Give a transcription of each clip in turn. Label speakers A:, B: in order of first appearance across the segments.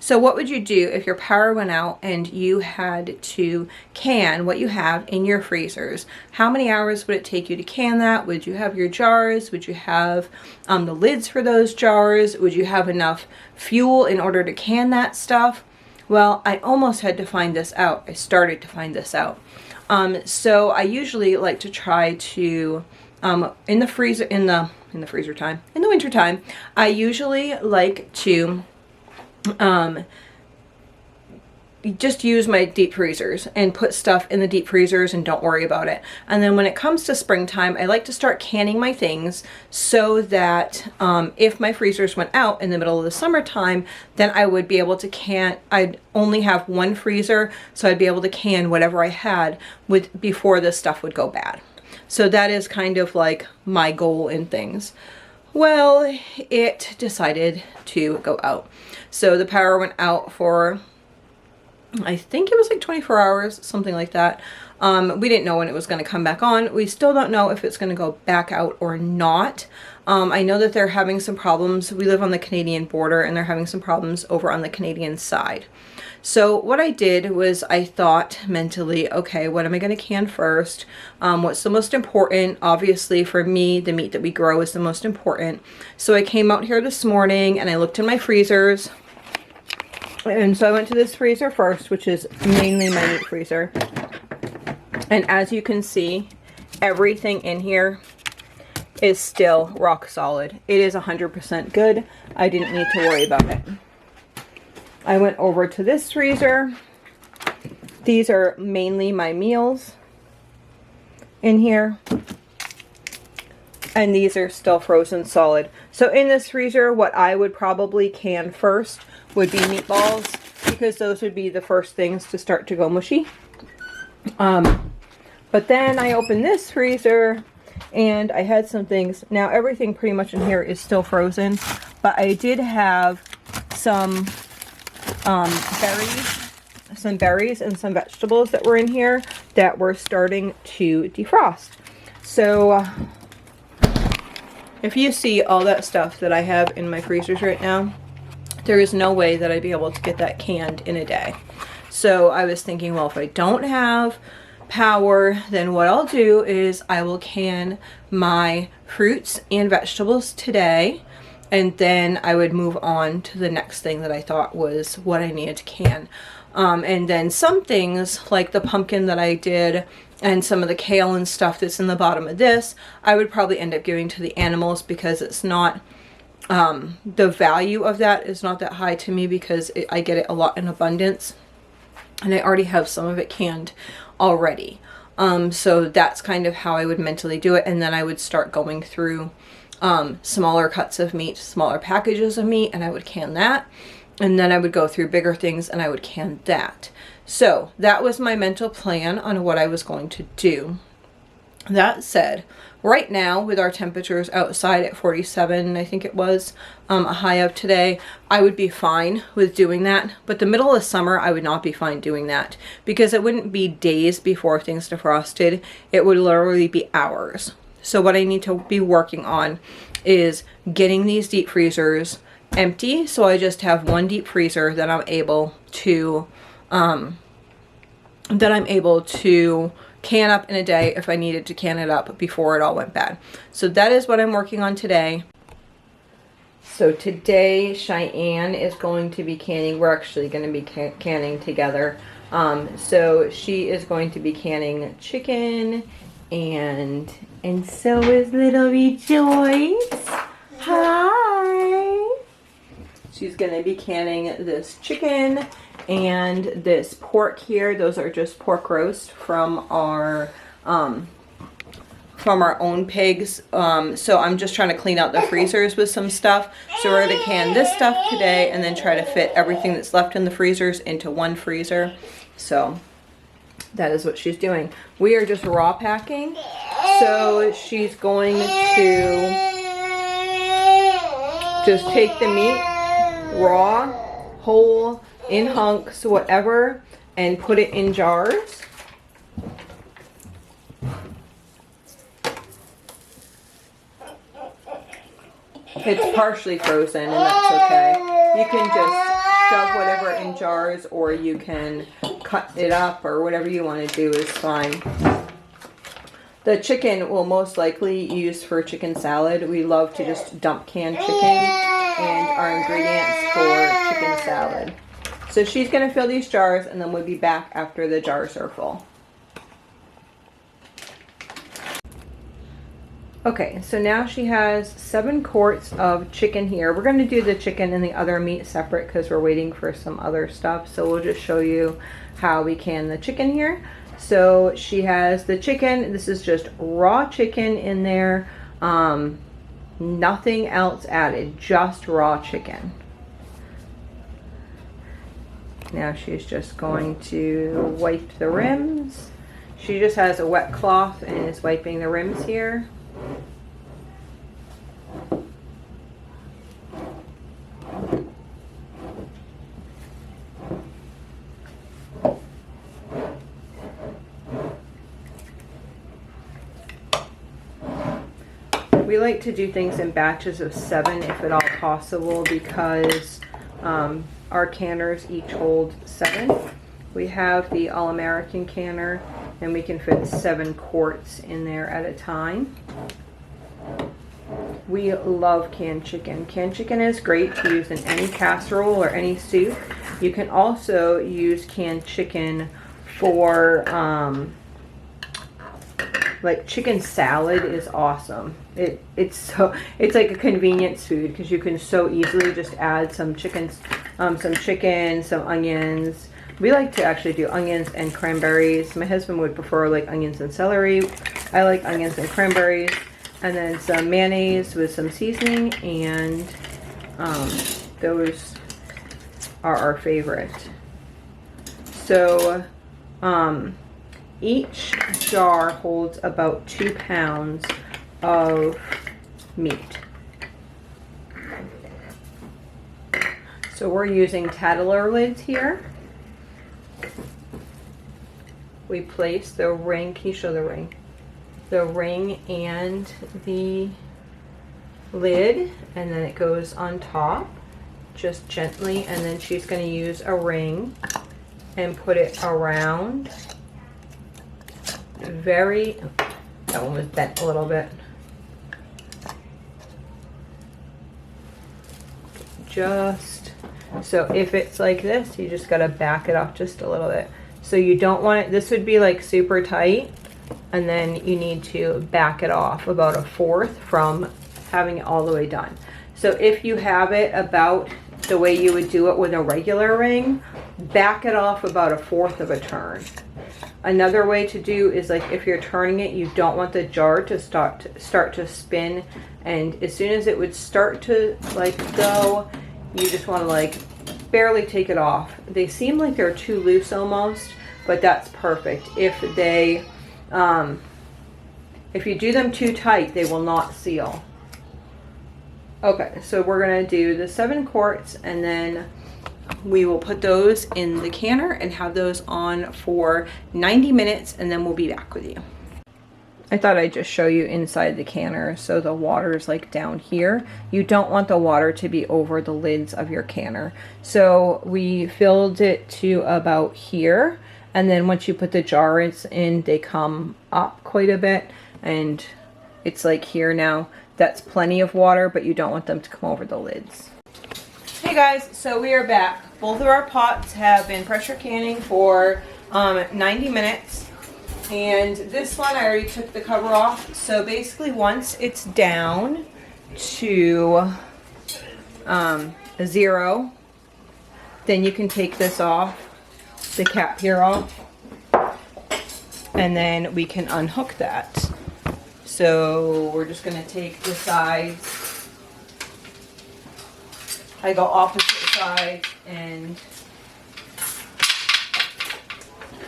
A: So what would you do if your power went out and you had to can what you have in your freezers? How many hours would it take you to can that? Would you have your jars? Would you have the lids for those jars? Would you have enough fuel in order to can that stuff? Well, I almost had to find this out. I started to find this out. So I usually like to try to, in the winter time, I usually like to just use my deep freezers and put stuff in the deep freezers and don't worry about it. And then when it comes to springtime, I like to start canning my things so that if my freezers went out in the middle of the summertime, then I would be able to can. I'd only have one freezer, so I'd be able to can whatever I had before this stuff would go bad. So that is kind of like my goal in things. Well, it decided to go out. So the power went out for, I think it was like 24 hours, something like that. We didn't know when it was going to come back on. We still don't know if it's going to go back out or not. I know that they're having some problems. We live on the Canadian border and they're having some problems over on the Canadian side. So what I did was I thought mentally, okay, what am I going to can first? What's the most important? Obviously for me, the meat that we grow is the most important. So I came out here this morning and I looked in my freezers. And so I went to this freezer first, which is mainly my meat freezer. And as you can see, everything in here is still rock solid. It is 100% good. I didn't need to worry about it. I went over to this freezer. These are mainly my meals in here. And these are still frozen solid. So in this freezer, what I would probably can first would be meatballs, because those would be the first things to start to go mushy. But then I opened this freezer and I had some things. Now everything pretty much in here is still frozen, but I did have some berries and some vegetables that were in here that were starting to defrost. So if you see all that stuff that I have in my freezers right now, there is no way that I'd be able to get that canned in a day. So I was thinking, well, if I don't have power, then what I'll do is I will can my fruits and vegetables today, and then I would move on to the next thing that I thought was what I needed to can. And then some things like the pumpkin that I did and some of the kale and stuff that's in the bottom of this, I would probably end up giving to the animals, because it's not, the value of that is not that high to me, because I get it a lot in abundance and I already have some of it canned already. So that's kind of how I would mentally do it. And then I would start going through smaller cuts of meat, smaller packages of meat, and I would can that. And then I would go through bigger things and I would can that. So that was my mental plan on what I was going to do. That said, right now with our temperatures outside at 47, I think it was a high of today, I would be fine with doing that. But the middle of summer, I would not be fine doing that, because it wouldn't be days before things defrosted. It would literally be hours. So what I need to be working on is getting these deep freezers empty, so I just have one deep freezer that I'm able to can up in a day if I needed to can it up before it all went bad. So that is what I'm working on today. So today Cheyenne is going to be canning. We're actually going to be canning together. So she is going to be canning chicken, and so is little Rejoice. Hi. She's going to be canning this chicken and this pork here. Those are just pork roast from our own pigs. So I'm just trying to clean out the freezers with some stuff. So we're going to can this stuff today and then try to fit everything that's left in the freezers into one freezer. So that is what she's doing. We are just raw packing. So she's going to just take the meat raw, whole, in hunks, whatever, and put it in jars. It's partially frozen, and that's okay. You can just shove whatever in jars, or you can cut it up, or whatever you want to do is fine. The chicken will most likely use for chicken salad. We love to just dump canned chicken and our ingredients for chicken salad. So she's going to fill these jars, and then we'll be back after the jars are full. Okay, so now she has 7 quarts of chicken here. We're going to do the chicken and the other meat separate because we're waiting for some other stuff. So we'll just show you how we can the chicken here. So she has the chicken. This is just raw chicken in there. Nothing else added, just raw chicken. Now she's just going to wipe the rims. She just has a wet cloth and is wiping the rims here. We like to do things in batches of 7 if at all possible, because our canners each hold 7. We have the All-American canner, and we can fit 7 quarts in there at a time. We love canned chicken. Canned chicken is great to use in any casserole or any soup. You can also use canned chicken for like chicken salad is awesome. It's like a convenience food because you can so easily just add some chicken, some onions. We like to actually do onions and cranberries. My husband would prefer like onions and celery. I like onions and cranberries. And then some mayonnaise with some seasoning, and those are our favorite. So each jar holds about 2 pounds of meat. So we're using Tattler lids here. We place the ring. Can you show the ring? The ring and the lid, and then it goes on top just gently, and then she's going to use a ring and put it around. That one was bent a little bit. Just so if it's like this, you just got to back it off just a little bit. So you don't want it, this would be like super tight, and then you need to back it off about 1/4 from having it all the way done. So if you have it about the way you would do it with a regular ring, back it off about 1/4 of a turn. Another way to do is, like, if you're turning it, you don't want the jar to start to spin, and as soon as it would start to like go, you just want to like barely take it off. They seem like they're too loose almost, but that's perfect. If they if you do them too tight, they will not seal. Okay, so we're gonna do the 7 quarts, and then we will put those in the canner and have those on for 90 minutes, and then we'll be back with you. I thought I'd just show you inside the canner. So the water is like down here. You don't want the water to be over the lids of your canner. So we filled it to about here, and then once you put the jars in, they come up quite a bit, and it's like here now. That's plenty of water, but you don't want them to come over the lids. Hey guys, so we are back. Both of our pots have been pressure canning for 90 minutes. And this one, I already took the cover off. So basically, once it's down to 0, then you can take this off, the cap here off, and then we can unhook that. So we're just going to take the sides. I go opposite sides and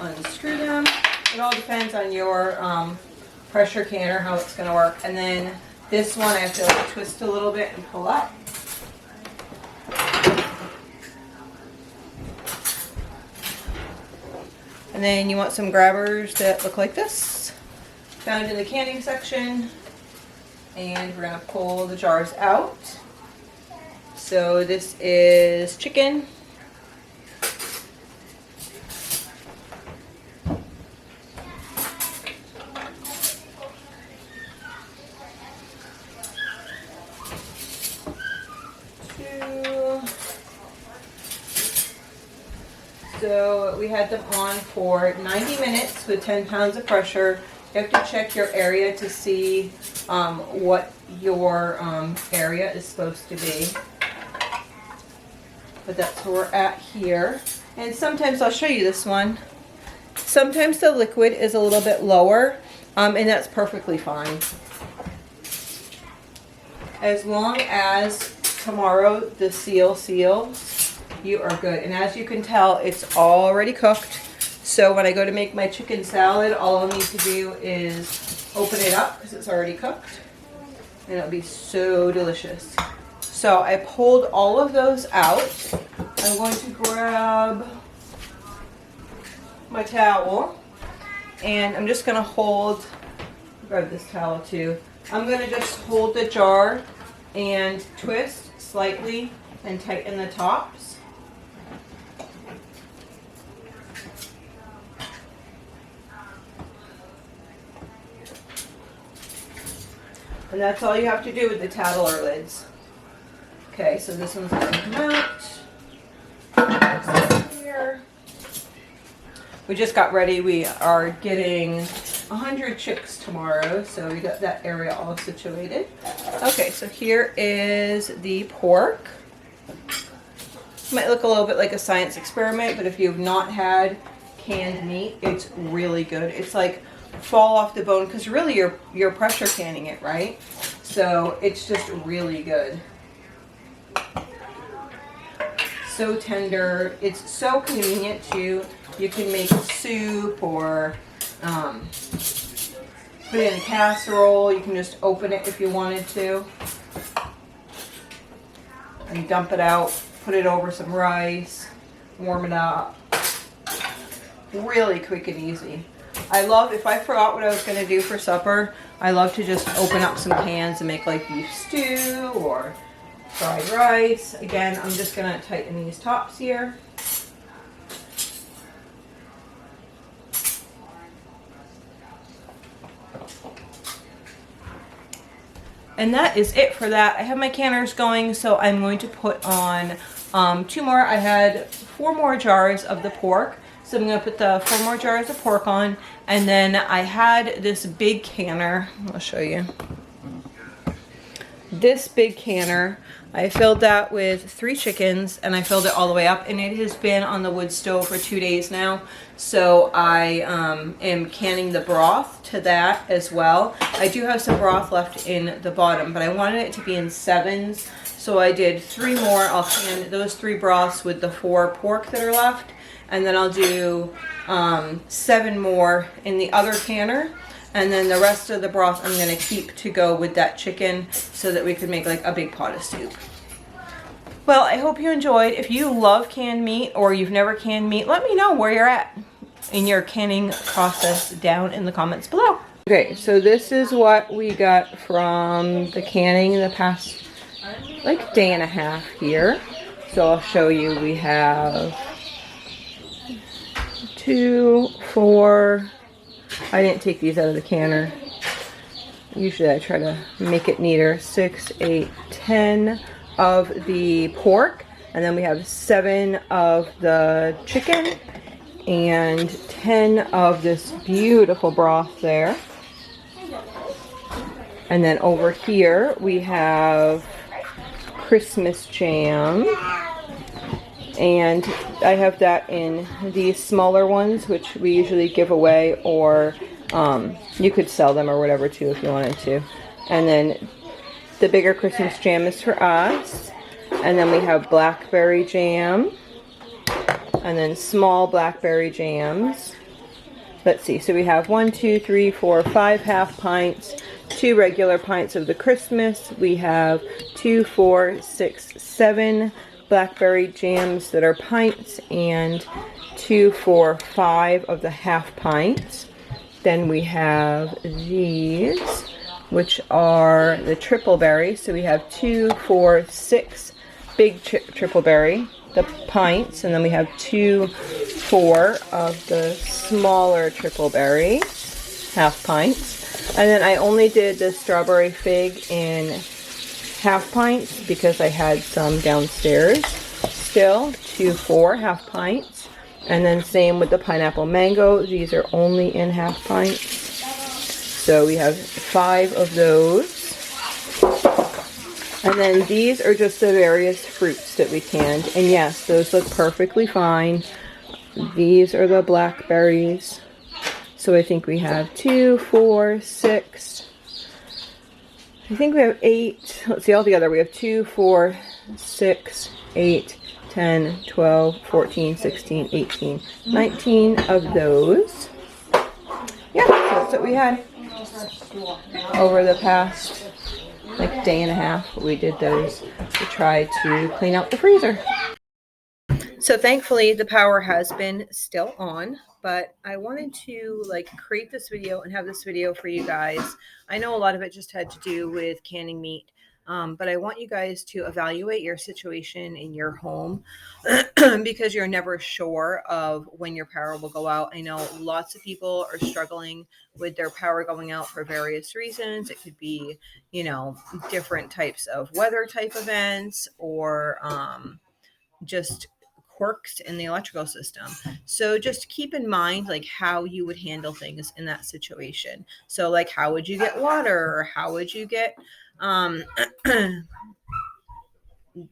A: unscrew them. It all depends on your pressure canner, how it's going to work. And then this one I have to like twist a little bit and pull up. And then you want some grabbers that look like this, found in the canning section. And we're going to pull the jars out. So this is chicken, So we had them on for 90 minutes with 10 pounds of pressure. You have to check your area to see what your area is supposed to be. But that's where we're at here. And sometimes, I'll show you this one. Sometimes the liquid is a little bit lower, and that's perfectly fine. As long as tomorrow the seal seals, you are good. And as you can tell, it's already cooked. So when I go to make my chicken salad, all I'll need to do is open it up because it's already cooked. And it'll be so delicious. So I pulled all of those out. I'm going to grab my towel. And I'm just going to grab this towel too. I'm going to just hold the jar and twist slightly and tighten the tops. And that's all you have to do with the Tattler lids. Okay, so this one's going to come out. Here. We just got ready. We are getting 100 chicks tomorrow, so we got that area all situated. Okay, so here is the pork. Might look a little bit like a science experiment, but if you've not had canned meat, it's really good. It's like fall off the bone because really you're pressure canning it, right? So it's just really good. So tender. It's so convenient too. You can make soup or put it in a casserole. You can just open it if you wanted to and dump it out. Put it over some rice, warm it up. Really quick and easy. I love, if I forgot what I was going to do for supper, I love to just open up some cans and make like beef stew or fried rice. Again, I'm just going to tighten these tops here. And that is it for that. I have my canners going, so I'm going to put on 2 more. I had 4 more jars of the pork. So I'm going to put the 4 more jars of pork on. And then I had this big canner. I'll show you. This big canner. I filled that with 3 chickens and I filled it all the way up. And it has been on the wood stove for 2 days now. So I am canning the broth to that as well. I do have some broth left in the bottom, but I wanted it to be in 7s. So I did 3 more. I'll can those 3 broths with the 4 pork that are left. And then I'll do 7 more in the other canner. And then the rest of the broth I'm going to keep to go with that chicken so that we could make like a big pot of soup. Well, I hope you enjoyed. If you love canned meat or you've never canned meat, let me know where you're at in your canning process down in the comments below. Okay, so this is what we got from the canning in the past like day and a half here. So I'll show you. We have 2, 4. I didn't take these out of the canner. Usually I try to make it neater. 6, 8, 10 of the pork. And then we have 7 of the chicken. And 10 of this beautiful broth there. And then over here we have Christmas jam. And I have that in these smaller ones, which we usually give away, or you could sell them or whatever too if you wanted to. And then the bigger Christmas jam is for us. And then we have blackberry jam. And then small blackberry jams. Let's see, so we have 1, 2, 3, 4, 5 half pints, 2 regular pints of the Christmas. We have 2, 4, 6, 7 blackberry jams that are pints, and 2, 4, 5 of the half pints. Then we have these, which are the triple berry. So we have 2, 4, 6 big triple berry, the pints, and then we have 2, 4 of the smaller triple berry, half pints. And then I only did the strawberry fig in half pints because I had some downstairs still. 2, 4 half pints. And then same with the pineapple mango. These are only in half pints. So we have 5 of those. And then these are just the various fruits that we canned. And yes, those look perfectly fine. These are the blackberries. So I think we have 2, 4, 6. I think we have 8. Let's see, all together we have 2, 4, 6, 8, 10, 12, 14, 16, 18, 19 of those. Yeah, so that's what we had over the past like day and a half. We did those to try to clean out the freezer. So thankfully the power has been still on, but I wanted to like create this video and have this video for you guys. I know a lot of it just had to do with canning meat, but I want you guys to evaluate your situation in your home because you're never sure of when your power will go out. I know lots of people are struggling with their power going out for various reasons. It could be, you know, different types of weather type events or just quirks in the electrical system. So just keep in mind like how you would handle things in that situation. So like how would you get water, or how would you get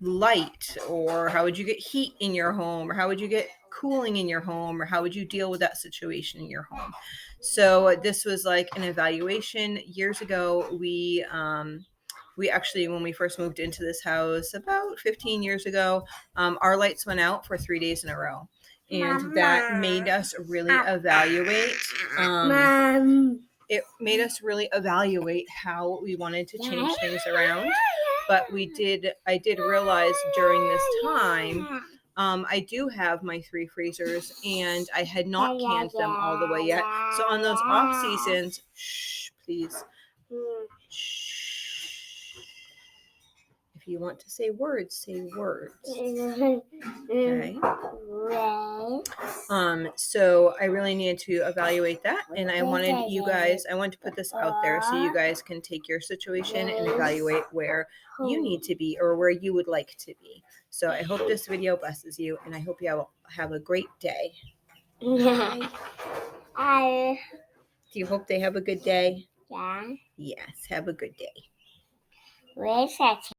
A: light, or how would you get heat in your home, or how would you get cooling in your home, or how would you deal with that situation in your home. So this was like an evaluation. Years ago we actually, when we first moved into this house about 15 years ago, our lights went out for 3 days in a row. And that made us really evaluate. It made us really evaluate how we wanted to change things around. But I did realize during this time, I do have my 3 freezers, and I had not canned them all the way yet. So on those off seasons, shh, please. Shh. If you want to say words, say words. Okay. So I really needed to evaluate that, and I wanted to put this out there so you guys can take your situation and evaluate where you need to be or where you would like to be. So I hope this video blesses you, and I hope you have a great day. Do you hope they have a good day? Yeah. Yes, have a good day. Where's that?